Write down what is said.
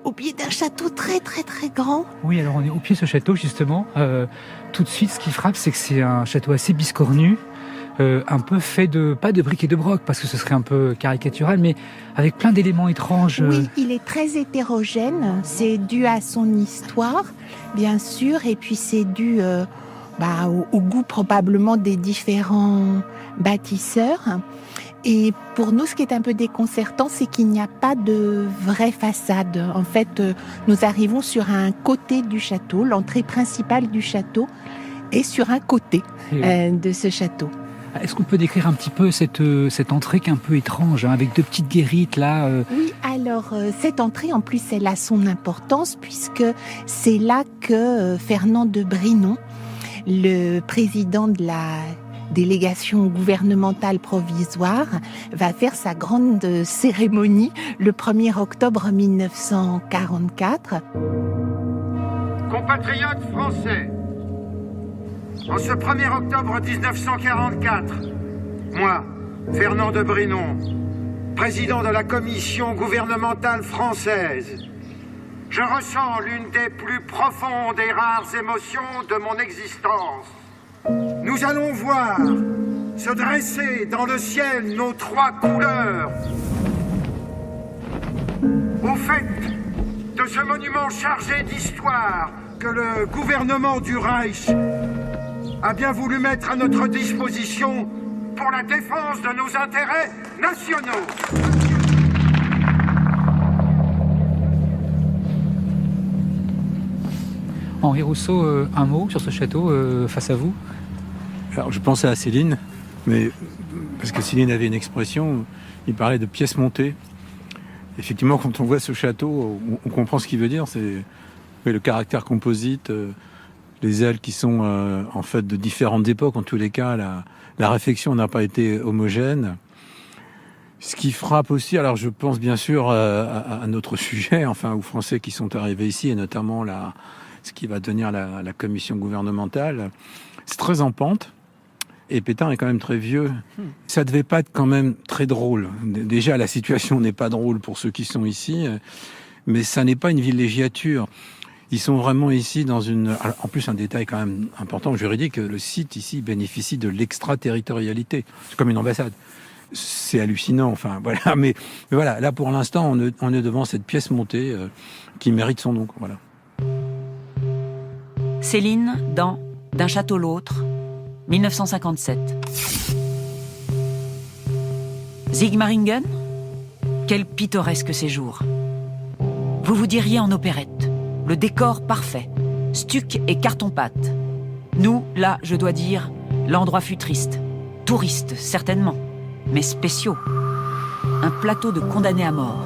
au pied d'un château très très très grand. Oui, alors on est au pied de ce château justement. Tout de suite, ce qui frappe, c'est que c'est un château assez biscornu, un peu fait pas de briques et de broc, parce que ce serait un peu caricatural, mais avec plein d'éléments étranges. Oui, il est très hétérogène. C'est dû à son histoire, bien sûr, et puis c'est dû au goût probablement des différents bâtisseurs. Et pour nous, ce qui est un peu déconcertant, c'est qu'il n'y a pas de vraie façade. En fait, nous arrivons sur un côté du château, l'entrée principale du château est sur un côté de ce château. Est-ce qu'on peut décrire un petit peu cette entrée qui est un peu étrange, avec deux petites guérites là Oui, alors cette entrée, en plus, elle a son importance puisque c'est là que Fernand de Brinon, le président de la délégation gouvernementale provisoire, va faire sa grande cérémonie le 1er octobre 1944. Compatriotes français, en ce 1er octobre 1944, moi, Fernand de Brinon, président de la commission gouvernementale française, je ressens l'une des plus profondes et rares émotions de mon existence. Nous allons voir se dresser dans le ciel nos 3 couleurs. Au fait de ce monument chargé d'histoire que le gouvernement du Reich a bien voulu mettre à notre disposition pour la défense de nos intérêts nationaux. Henri Rousseau, un mot sur ce château face à vous? Alors, je pensais à Céline, mais parce que Céline avait une expression, il parlait de pièces montées. Effectivement, quand on voit ce château, on comprend ce qu'il veut dire. C'est le caractère composite, les ailes qui sont en fait de différentes époques. En tous les cas, la réflexion n'a pas été homogène. Ce qui frappe aussi, alors je pense bien sûr à notre sujet, enfin aux Français qui sont arrivés ici, et notamment ce qui va devenir la commission gouvernementale. C'est très en pente. Et Pétain est quand même très vieux. Ça devait pas être quand même très drôle. Déjà, la situation n'est pas drôle pour ceux qui sont ici, mais ça n'est pas une villégiature. Ils sont vraiment ici dans une... En plus, un détail quand même important juridique, le site ici bénéficie de l'extraterritorialité. C'est comme une ambassade. C'est hallucinant, enfin voilà. Mais voilà, là pour l'instant, on est devant cette pièce montée qui mérite son nom. Voilà. Céline dans D'un château l'autre, 1957. Sigmaringen, quel pittoresque séjour. Vous vous diriez en opérette, le décor parfait, stuc et carton-pâte. Nous, là, je dois dire, l'endroit fut triste. Touristes, certainement, mais spéciaux. Un plateau de condamnés à mort.